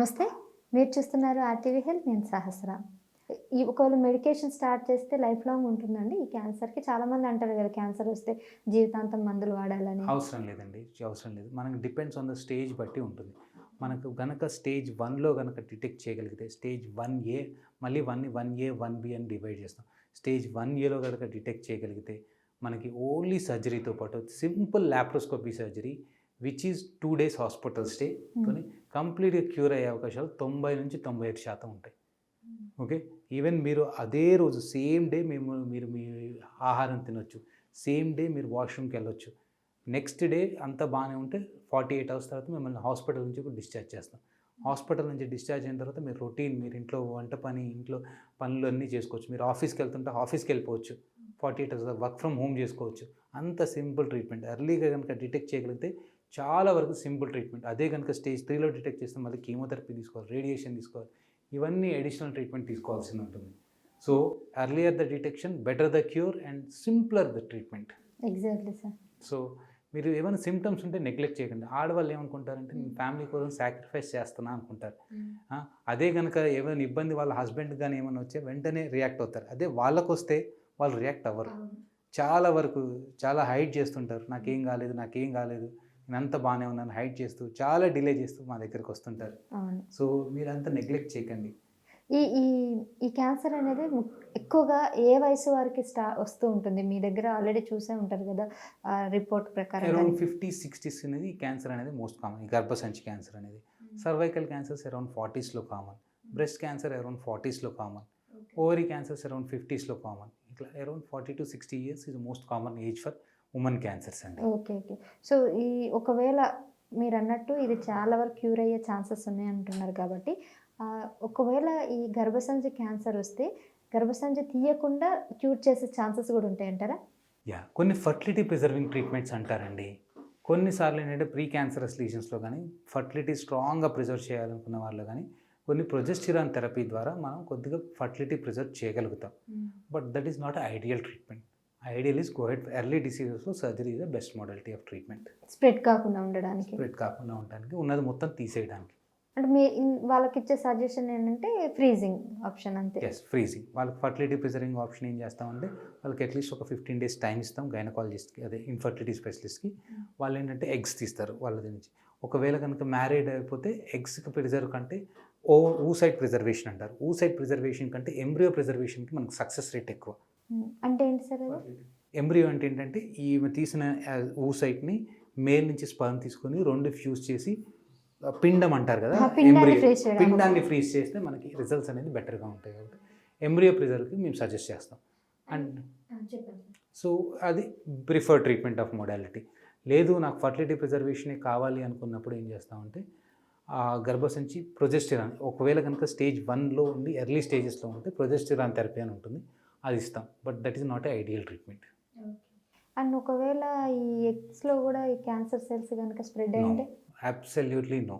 నమస్తే. మీరు చూస్తున్నారు ఆర్టీవీ హెల్త్. నేను సహస్ర. ఒకవేళ మెడికేషన్ స్టార్ట్ చేస్తే లైఫ్ లాంగ్ ఉంటుందండి ఈ క్యాన్సర్‌కి? చాలామంది అంటారు కదా! క్యాన్సర్ వస్తే జీవితాంతం మందులు వాడాలని. అవసరం లేదండి. అవసరం లేదు. మనకు డిపెండ్స్ ఆన్ ద స్టేజ్ బట్టి ఉంటుంది. మనకు గనక స్టేజ్ 1లో గనక డిటెక్ట్ చేయగలిగితే స్టేజ్ 1A మళ్ళీ 1A, 1B అని డివైడ్ చేస్తాం. స్టేజ్ 1Aలో గనక డిటెక్ట్ చేయగలిగితే మనకి ఓన్లీ సర్జరీతో పాటు simple laparoscopy surgery which is 2 days hospital స్టేతోని కంప్లీట్‌గా క్యూర్ అయ్యే అవకాశాలు 90-95% ఉంటాయి. ఓకే. ఈవెన్ మీరు అదే రోజు సేమ్ డే మీరు మీ ఆహారం తినొచ్చు. సేమ్ డే మీరు వాష్‌రూమ్‌కి వెళ్ళొచ్చు. నెక్స్ట్ డే అంతా బాగానే ఉంటే 48 అవర్స్ తర్వాత మిమ్మల్ని హాస్పిటల్ నుంచి కూడా డిశ్చార్జ్ చేస్తాం. హాస్పిటల్ నుంచి డిశ్చార్జ్ అయిన తర్వాత మీరు రొటీన్ మీరు ఇంట్లో వంట పని, ఇంట్లో పనులు అన్నీ చేసుకోవచ్చు. మీరు ఆఫీస్‌కి వెళ్తుంటే ఆఫీస్‌కి వెళ్ళిపోవచ్చు. 48 అవర్స్ వర్క్ ఫ్రమ్ హోమ్ చేసుకోవచ్చు. అంత సింపుల్ ట్రీట్మెంట్. ఎర్లీగా కనుక డిటెక్ట్ చేయగలిగితే చాలా వరకు సింపుల్ ట్రీట్మెంట్. అదే కనుక స్టేజ్ 3లో డిటెక్ట్ చేస్తే మళ్ళీ కీమోథెరపీ తీసుకోవాలి, రేడియేషన్ తీసుకోవాలి. ఇవన్నీ అడిషనల్ ట్రీట్మెంట్ తీసుకోవాల్సి ఉంటుంది. So earlier the detection, better the cure and simpler the treatment. Exactly sir. So మీరు ఏమైనా సిమ్టమ్స్ ఉంటే నెగ్లెక్ట్ చేయకండి. ఆడవాళ్ళు ఏమనుకుంటారంటే నేను ఫ్యామిలీ కోసం సాక్రిఫైస్ చేస్తున్నా అనుకుంటారు. అదే కనుక ఏమైనా ఇబ్బంది వాళ్ళ హస్బెండ్ కానీ ఏమైనా వచ్చే వెంటనే రియాక్ట్ అవుతారు. అదే వాళ్ళకు వస్తే వాళ్ళు రియాక్ట్ అవ్వరు. చాలా వరకు చాలా హైడ్ చేస్తుంటారు. నాకేం కాలేదు, నాకేం కాలేదు, నేను అంత బాగానే ఉన్నాను హైడ్ చేస్తూ చాలా డిలే చేస్తూ మా దగ్గరికి వస్తుంటారు. సో మీరంతా నెగ్లెక్ట్ చేయకండి. ఈ ఈ ఈ క్యాన్సర్ అనేది ఎక్కువగా ఏ వయసు వారికి వస్తూ ఉంటుంది? మీ దగ్గర ఆల్రెడీ చూసే ఉంటారు కదా రిపోర్ట్ ప్రకారం. అరౌండ్ 50s, 60s అనేది ఈ క్యాన్సర్ అనేది మోస్ట్ కామన్. ఈ గర్భసంచి క్యాన్సర్ అనేది. సర్వైకల్ క్యాన్సర్స్ అరౌండ్ 40sలో కామన్. బ్రెస్ట్ క్యాన్సర్ అరౌండ్ 40sలో కామన్. ఓవరీ క్యాన్సర్స్ అరౌండ్ 50sలో కామన్. ఇట్లా around 40 to 60 years is the most common age for women cancers అండి. ఓకే. సో ఈ ఒకవేళ మీరు అన్నట్టు ఇది చాలా వరకు క్యూర్ అయ్యే ఛాన్సెస్ ఉన్నాయి అంటున్నారు కాబట్టి ఒకవేళ ఈ గర్భసంచి క్యాన్సర్ వస్తే గర్భసంచి తీయకుండా క్యూర్ చేసే ఛాన్సెస్ కూడా ఉంటాయంటారా? కొన్ని ఫర్టిలిటీ ప్రిజర్వింగ్ ట్రీట్మెంట్స్ అంటారండి. కొన్నిసార్లు ఏంటంటే ప్రీ క్యాన్సరస్ లీజన్స్లో కానీ ఫర్టిలిటీ స్ట్రాంగ్గా ప్రిజర్వ్ చేయాలనుకున్న వాళ్ళు కానీ కొన్ని ప్రొజెస్టిరాన్ థెరపీ ద్వారా మనం కొద్దిగా ఫర్టిలిటీ ప్రిజర్వ్ చేయగలుగుతాం. But that is not ideal treatment. Ideal is go head early డిసీజెస్లో surgery is the best modality of treatment. Spread కాకుండా ఉండడానికి ఉన్నది మొత్తం తీసేయడానికి. అంటే మీ వాళ్ళకి ఇచ్చే సజెషన్ ఏంటంటే ఫ్రీజింగ్ ఆప్షన్ అంతే. ఫ్రీజింగ్. వాళ్ళకి ఫర్టిలిటీ ప్రిజర్వింగ్ ఆప్షన్ ఏం చేస్తామంటే వాళ్ళకి అట్లీస్ట్ ఒక 15 days టైం ఇస్తాం గైనకాలజిస్ట్కి, అదే ఇన్ఫర్టిలిటీ స్పెషలిస్ట్కి. వాళ్ళు ఏంటంటే ఎగ్స్ తీస్తారు వాళ్ళ నుంచి. ఒకవేళ కనుక మ్యారీడ్ అయిపోతే ఎగ్స్కి ప్రిజర్వ్ కంటే ఊసైడ్ ప్రిజర్వేషన్ అంటారు. ఊసైడ్ ప్రిజర్వేషన్ కంటే ఎంబ్రియో ప్రిజర్వేషన్కి మనకు సక్సెస్ రేట్ ఎక్కువ. అంటే ఏంటి సార్? ఎంబ్రియో అంటే ఏంటంటే ఈమె తీసిన ఊసైట్ని మేల్ నుంచి స్పర్మ్ తీసుకొని 2 ఫ్యూజ్ చేసి పిండం అంటారు కదా, పిండాన్ని ఫ్రీజ్ చేస్తే మనకి రిజల్ట్స్ అనేది బెటర్గా ఉంటాయి. కాబట్టి ఎంబ్రియో ప్రిజర్వ్కి మేము సజెస్ట్ చేస్తాం. అండ్ సో అది ప్రిఫర్ ట్రీట్మెంట్ ఆఫ్ మోడాలిటీ. లేదు నాకు ఫర్టిలిటీ ప్రిజర్వేషనే కావాలి అనుకున్నప్పుడు ఏం చేస్తామంటే గర్భసంచి ప్రొజెస్టిరాన్, ఒకవేళ కనుక స్టేజ్ 1లో ఉండి ఎర్లీ స్టేజెస్లో ఉంటే ప్రొజెస్టిరాన్ థెరపీ అని ఉంటుంది, అది ఇస్తాం. But that is not a ideal treatment. And ఒకవేళ ఈ ఎగ్స్లో కూడా ఈ క్యాన్సర్ సెల్స్ కనుక spread అయ్యింటే? Absolutely no.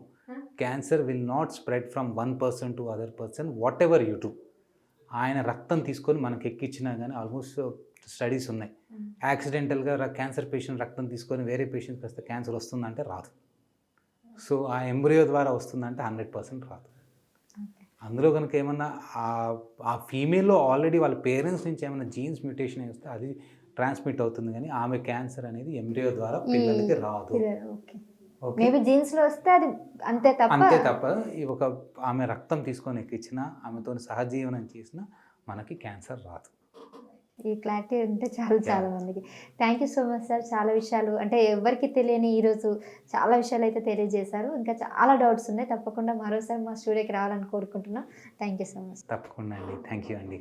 Cancer will not spread from one person to other person, whatever you do. ఆయన రక్తం తీసుకొని మనకి ఎక్కించినా కానీ ఆల్మోస్ట్ స్టడీస్ ఉన్నాయి. యాక్సిడెంటల్గా క్యాన్సర్ పేషెంట్ రక్తం తీసుకొని వేరే పేషెంట్కి వస్తే క్యాన్సర్ వస్తుందంటే రాదు. సో ఆ ఎంబ్రియో ద్వారా వస్తుందంటే 100% రాదు. అందులో కనుక ఏమన్నా ఆ ఫీమేల్లో ఆల్రెడీ వాళ్ళ పేరెంట్స్ నుంచి ఏమైనా జీన్స్ మ్యూటేషన్ వస్తే అది ట్రాన్స్మిట్ అవుతుంది, కానీ ఆమె క్యాన్సర్ అనేది ఎంబ్రియో ద్వారా పిల్లలకి రాదు. మేబీ జీన్స్లో వస్తే అది అంతే తప్ప ఒక ఆమె రక్తం తీసుకొని ఎక్కించినా ఆమెతో సహజీవనం చేసినా మనకి క్యాన్సర్ రాదు. ఈ క్లారిటీ ఉంటే చాలా మందికి. Thank you so much sir. చాలా విషయాలు అంటే ఎవరికి తెలియని ఈరోజు చాలా విషయాలు అయితే తెలియజేశారు. ఇంకా చాలా డౌట్స్ ఉన్నాయి. తప్పకుండా మరోసారి మా స్టూడియోకి రావాలని కోరుకుంటున్నాం. Thank you so much. తప్పకుండా అండి. థ్యాంక్ యూ అండి.